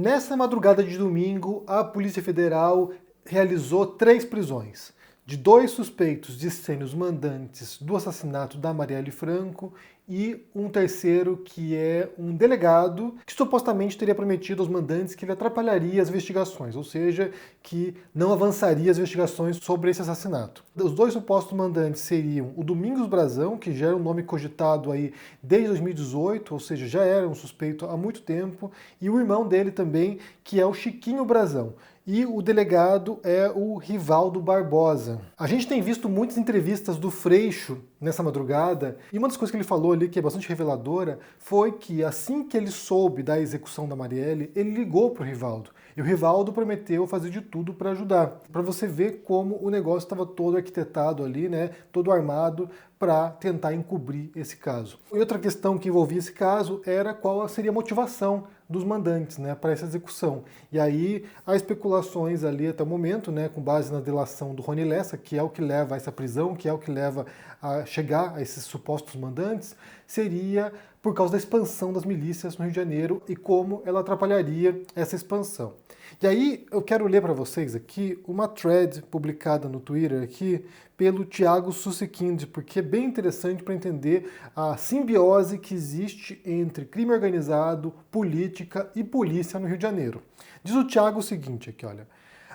Nessa madrugada de domingo, a Polícia Federal realizou 3 prisões de 2 suspeitos de serem os mandantes do assassinato da Marielle Franco e um terceiro que é um delegado que supostamente teria prometido aos mandantes que ele atrapalharia as investigações, ou seja, que não avançaria as investigações sobre esse assassinato. Os 2 supostos mandantes seriam o Domingos Brazão, que já era um nome cogitado aí desde 2018, ou seja, já era um suspeito há muito tempo, e o irmão dele também, que é o Chiquinho Brazão. E o delegado é o Rivaldo Barbosa. A gente tem visto muitas entrevistas do Freixo nessa madrugada, e uma das coisas que ele falou ali, que é bastante reveladora, foi que assim que ele soube da execução da Marielle, ele ligou para o Rivaldo. E o Rivaldo prometeu fazer de tudo para ajudar. Para você ver como o negócio estava todo arquitetado ali, né, todo armado, para tentar encobrir esse caso. E outra questão que envolvia esse caso era qual seria a motivação dos mandantes, né, para essa execução. E aí há especulações ali até o momento, né, com base na delação do Rony Lessa, que é o que leva a essa prisão, que é o que leva a chegar a esses supostos mandantes, seria por causa da expansão das milícias no Rio de Janeiro e como ela atrapalharia essa expansão. E aí eu quero ler para vocês aqui uma thread publicada no Twitter aqui pelo Thiago Susekind, porque é bem interessante para entender a simbiose que existe entre crime organizado, política e polícia no Rio de Janeiro. Diz o Thiago o seguinte aqui, olha: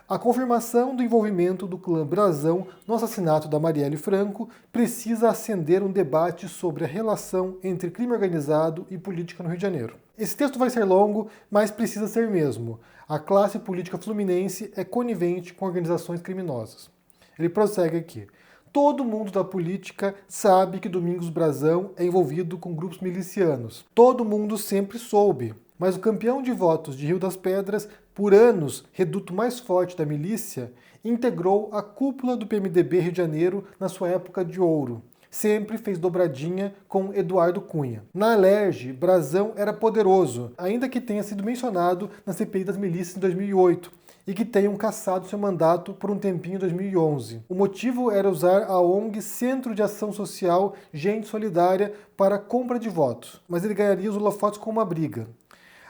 a confirmação do envolvimento do clã Brazão no assassinato da Marielle Franco precisa acender um debate sobre a relação entre crime organizado e política no Rio de Janeiro. Esse texto vai ser longo, mas precisa ser mesmo. A classe política fluminense é conivente com organizações criminosas. Ele prossegue aqui: todo mundo da política sabe que Domingos Brazão é envolvido com grupos milicianos. Todo mundo sempre soube. Mas o campeão de votos de Rio das Pedras, por anos reduto mais forte da milícia, integrou a cúpula do PMDB Rio de Janeiro na sua época de ouro. Sempre fez dobradinha com Eduardo Cunha. Na Alerj, Brazão era poderoso, ainda que tenha sido mencionado na CPI das milícias em 2008 e que tenham cassado seu mandato por um tempinho em 2011. O motivo era usar a ONG Centro de Ação Social Gente Solidária para compra de votos, mas ele ganharia os holofotes com uma briga.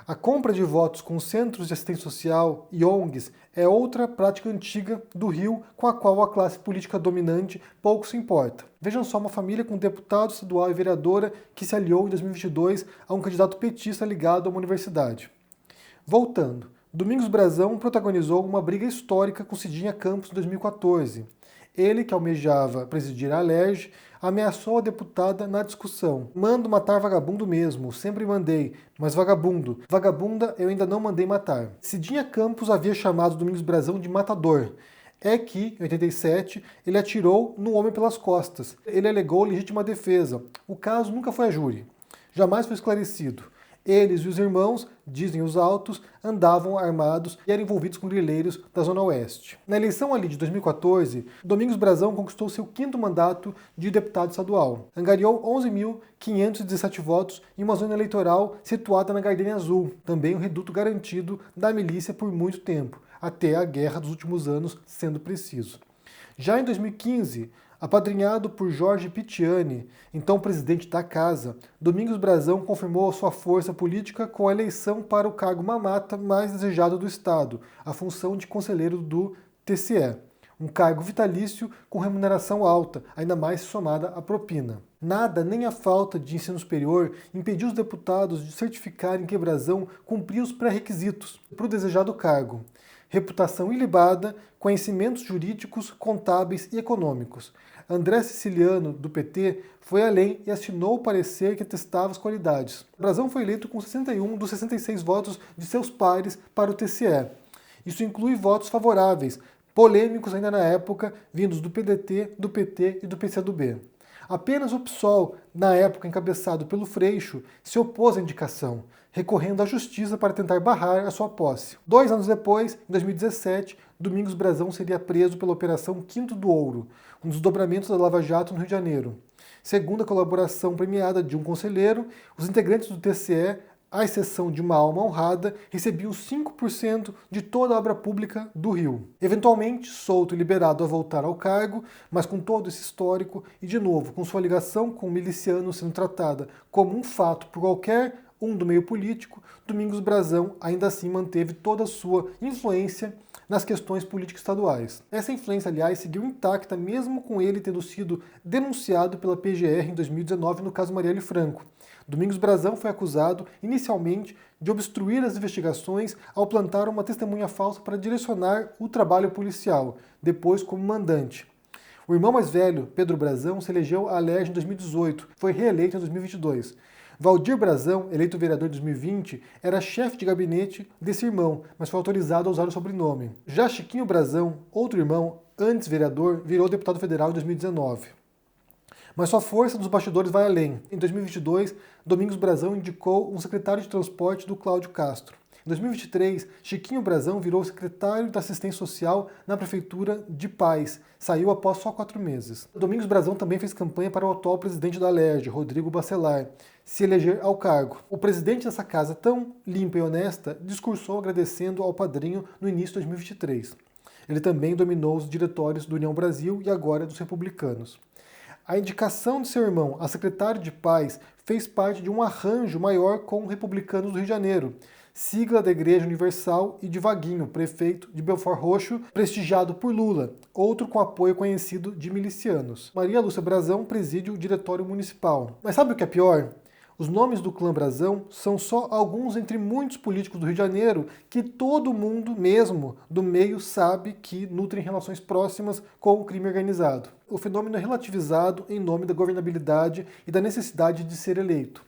A compra de votos com centros de assistência social e ONGs é outra prática antiga do Rio com a qual a classe política dominante pouco se importa. Vejam só uma família com deputado estadual e vereadora que se aliou em 2022 a um candidato petista ligado a uma universidade. Voltando, Domingos Brazão protagonizou uma briga histórica com Cidinha Campos em 2014. Ele, que almejava presidir a Alerj, ameaçou a deputada na discussão. Mando matar vagabundo mesmo, sempre mandei, mas vagabundo. Vagabunda eu ainda não mandei matar. Cidinha Campos havia chamado Domingos Brazão de matador. É que, em 87, ele atirou no homem pelas costas. Ele alegou legítima defesa. O caso nunca foi a júri. Jamais foi esclarecido. Eles e os irmãos, dizem os autos, andavam armados e eram envolvidos com grileiros da Zona Oeste. Na eleição ali de 2014, Domingos Brazão conquistou seu 5º mandato de deputado estadual. Angariou 11.517 votos em uma zona eleitoral situada na Gardenia Azul, também um reduto garantido da milícia por muito tempo, até a guerra dos últimos anos, sendo preciso. Já em 2015, apadrinhado por Jorge Pitiani, então presidente da Casa, Domingos Brazão confirmou sua força política com a eleição para o cargo mamata mais desejado do Estado, a função de conselheiro do TCE. Um cargo vitalício com remuneração alta, ainda mais somada à propina. Nada, nem a falta de ensino superior, impediu os deputados de certificarem que Brazão cumpria os pré-requisitos para o desejado cargo: reputação ilibada, conhecimentos jurídicos, contábeis e econômicos. André Siciliano, do PT, foi além e assinou o parecer que atestava as qualidades. Brazão foi eleito com 61 dos 66 votos de seus pares para o TCE. Isso inclui votos favoráveis, polêmicos ainda na época, vindos do PDT, do PT e do PCdoB. Apenas o PSOL, na época encabeçado pelo Freixo, se opôs à indicação, recorrendo à justiça para tentar barrar a sua posse. 2 anos depois, em 2017, Domingos Brazão seria preso pela Operação Quinto do Ouro, um desdobramento da Lava Jato no Rio de Janeiro. Segundo a colaboração premiada de um conselheiro, os integrantes do TCE, à exceção de uma alma honrada, recebiam 5% de toda a obra pública do Rio. Eventualmente, solto e liberado a voltar ao cargo, mas com todo esse histórico e, de novo, com sua ligação com o miliciano sendo tratada como um fato por qualquer um do meio político, Domingos Brazão ainda assim manteve toda a sua influência nas questões políticas estaduais. Essa influência, aliás, seguiu intacta mesmo com ele tendo sido denunciado pela PGR em 2019 no caso Marielle Franco. Domingos Brazão foi acusado, inicialmente, de obstruir as investigações ao plantar uma testemunha falsa para direcionar o trabalho policial, depois como mandante. O irmão mais velho, Pedro Brazão, se elegeu à Alerj em 2018, foi reeleito em 2022. Valdir Brazão, eleito vereador em 2020, era chefe de gabinete desse irmão, mas foi autorizado a usar o sobrenome. Já Chiquinho Brazão, outro irmão, antes vereador, virou deputado federal em 2019. Mas sua força nos bastidores vai além. Em 2022, Domingos Brazão indicou um secretário de transporte do Cláudio Castro. Em 2023, Chiquinho Brazão virou secretário da Assistência Social na Prefeitura de Paz. Saiu após só 4 meses. Domingos Brazão também fez campanha para o atual presidente da Alerj, Rodrigo Bacelar, se eleger ao cargo. O presidente dessa casa tão limpa e honesta discursou agradecendo ao padrinho no início de 2023. Ele também dominou os diretórios do União Brasil e agora dos Republicanos. A indicação de seu irmão a secretário de Paz fez parte de um arranjo maior com Republicanos do Rio de Janeiro, sigla da Igreja Universal, e de Vaguinho, prefeito de Belford Roxo, prestigiado por Lula, outro com apoio conhecido de milicianos. Maria Lúcia Brazão preside o diretório municipal. Mas sabe o que é pior? Os nomes do clã Brazão são só alguns entre muitos políticos do Rio de Janeiro que todo mundo, mesmo do meio, sabe que nutrem relações próximas com o crime organizado. O fenômeno é relativizado em nome da governabilidade e da necessidade de ser eleito.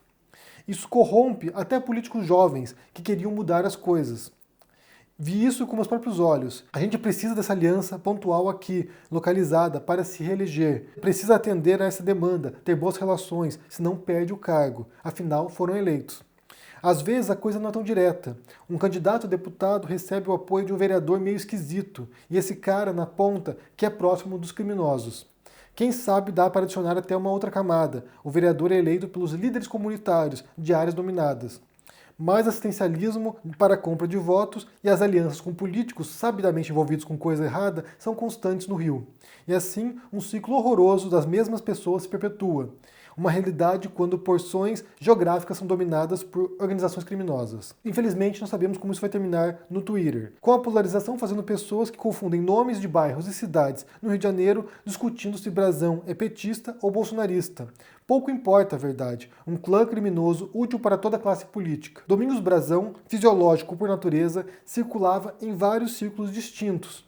Isso corrompe até políticos jovens que queriam mudar as coisas. Vi isso com meus próprios olhos. A gente precisa dessa aliança pontual aqui, localizada, para se reeleger. Precisa atender a essa demanda, ter boas relações, senão perde o cargo. Afinal, foram eleitos. Às vezes a coisa não é tão direta. Um candidato a deputado recebe o apoio de um vereador meio esquisito, e esse cara na ponta que é próximo dos criminosos. Quem sabe dá para adicionar até uma outra camada. O vereador é eleito pelos líderes comunitários de áreas dominadas. Mais assistencialismo para a compra de votos e as alianças com políticos sabidamente envolvidos com coisa errada são constantes no Rio. E assim, um ciclo horroroso das mesmas pessoas se perpetua. Uma realidade quando porções geográficas são dominadas por organizações criminosas. Infelizmente, nós sabemos como isso vai terminar no Twitter, com a polarização fazendo pessoas que confundem nomes de bairros e cidades no Rio de Janeiro discutindo se Brazão é petista ou bolsonarista. Pouco importa a verdade, um clã criminoso útil para toda a classe política. Domingos Brazão, fisiológico por natureza, circulava em vários círculos distintos.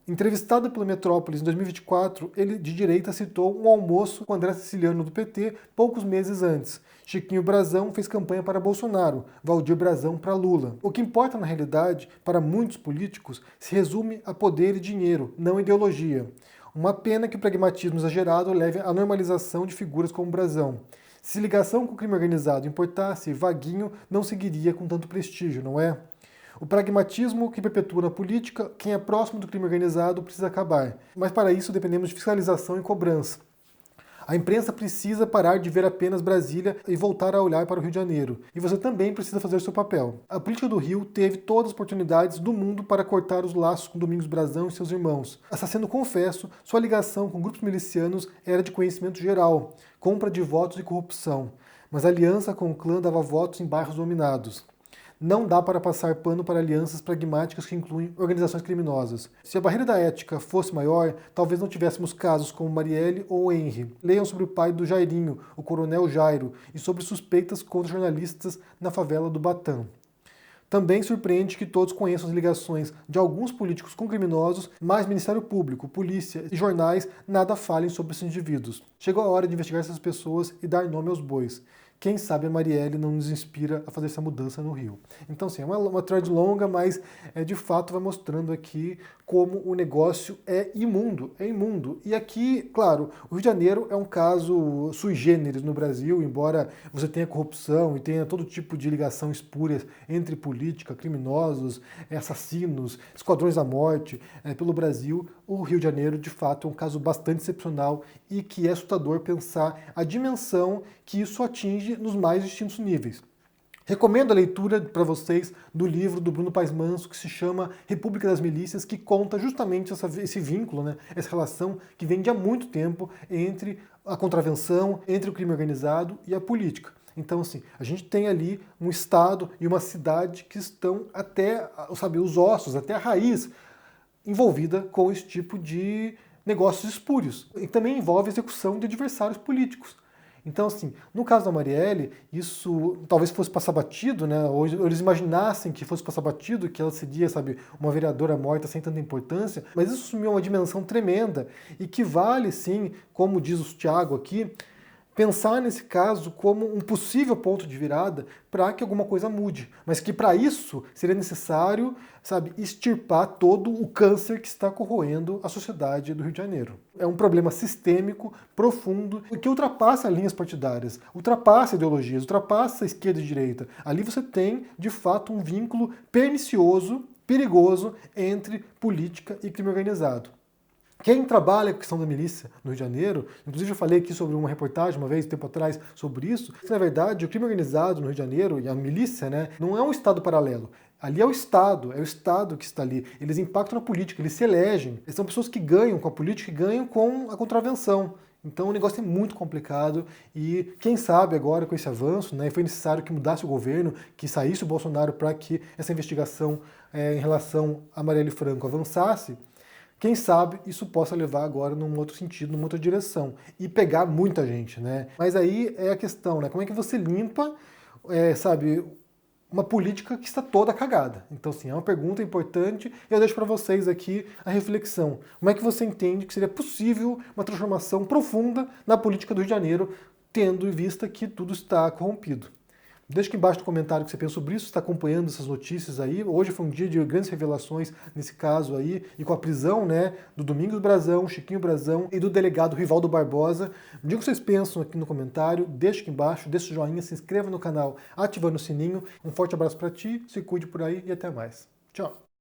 Entrevistado pelo Metrópolis em 2024, ele de direita citou um almoço com André Siciliano do PT poucos meses antes. Chiquinho Brazão fez campanha para Bolsonaro, Valdir Brazão para Lula. O que importa na realidade, para muitos políticos, se resume a poder e dinheiro, não ideologia. Uma pena que o pragmatismo exagerado leve à normalização de figuras como Brazão. Se ligação com o crime organizado importasse, Vaguinho não seguiria com tanto prestígio, não é? O pragmatismo que perpetua na política, quem é próximo do crime organizado precisa acabar. Mas para isso dependemos de fiscalização e cobrança. A imprensa precisa parar de ver apenas Brasília e voltar a olhar para o Rio de Janeiro. E você também precisa fazer o seu papel. A política do Rio teve todas as oportunidades do mundo para cortar os laços com Domingos Brazão e seus irmãos. Sendo confesso, sua ligação com grupos milicianos era de conhecimento geral, compra de votos e corrupção. Mas a aliança com o clã dava votos em bairros dominados. Não dá para passar pano para alianças pragmáticas que incluem organizações criminosas. Se a barreira da ética fosse maior, talvez não tivéssemos casos como Marielle ou Henry. Leiam sobre o pai do Jairinho, o coronel Jairo, e sobre suspeitas contra jornalistas na favela do Batã. Também surpreende que todos conheçam as ligações de alguns políticos com criminosos, mas Ministério Público, polícia e jornais nada falem sobre esses indivíduos. Chegou a hora de investigar essas pessoas e dar nome aos bois. Quem sabe a Marielle não nos inspira a fazer essa mudança no Rio. Então, sim, é uma thread longa, mas de fato vai mostrando aqui como o negócio é imundo. E aqui, claro, o Rio de Janeiro é um caso sui generis no Brasil, embora você tenha corrupção e tenha todo tipo de ligação espúria entre política, criminosos, assassinos, esquadrões da morte pelo Brasil. O Rio de Janeiro, de fato, é um caso bastante excepcional e que é assustador pensar a dimensão que isso atinge nos mais distintos níveis. Recomendo a leitura para vocês do livro do Bruno Paes Manso, que se chama República das Milícias, que conta justamente esse vínculo, essa relação que vem de há muito tempo entre a contravenção, entre o crime organizado e a política. Então, assim, a gente tem ali um estado e uma cidade que estão até, sabe, os ossos, até a raiz, envolvida com esse tipo de negócios espúrios. E também envolve a execução de adversários políticos. Então, assim, no caso da Marielle, isso talvez fosse passar batido, né? Ou eles imaginassem que fosse passar batido, que ela seria, sabe, uma vereadora morta sem tanta importância, mas isso assumiu uma dimensão tremenda e que vale, sim, como diz o Thiago aqui, pensar nesse caso como um possível ponto de virada para que alguma coisa mude, mas que para isso seria necessário, sabe, extirpar todo o câncer que está corroendo a sociedade do Rio de Janeiro. É um problema sistêmico, profundo, que ultrapassa linhas partidárias, ultrapassa ideologias, ultrapassa esquerda e direita. Ali você tem, de fato, um vínculo pernicioso, perigoso entre política e crime organizado. Quem trabalha com a questão da milícia no Rio de Janeiro, inclusive eu falei aqui sobre uma reportagem uma vez, tempo atrás, sobre isso, que na verdade o crime organizado no Rio de Janeiro e a milícia, né, não é um estado paralelo. Ali é o Estado que está ali. Eles impactam na política, eles se elegem. Eles são pessoas que ganham com a política e ganham com a contravenção. Então o negócio é muito complicado e quem sabe agora com esse avanço, né, foi necessário que mudasse o governo, que saísse o Bolsonaro para que essa investigação em relação a Marielle Franco avançasse. Quem sabe isso possa levar agora num outro sentido, numa outra direção. E pegar muita gente, né? Mas aí é a questão, né? Como é que você limpa, sabe, uma política que está toda cagada? Então, assim, é uma pergunta importante e eu deixo para vocês aqui a reflexão. Como é que você entende que seria possível uma transformação profunda na política do Rio de Janeiro, tendo em vista que tudo está corrompido? Deixa aqui embaixo no comentário o que você pensa sobre isso, está acompanhando essas notícias aí. Hoje foi um dia de grandes revelações nesse caso aí, e com a prisão, né, do Domingos Brazão, Chiquinho Brazão e do delegado Rivaldo Barbosa. Me diga o que vocês pensam aqui no comentário, deixa aqui embaixo, deixa o joinha, se inscreva no canal ativando o sininho. Um forte abraço para ti, se cuide por aí e até mais. Tchau!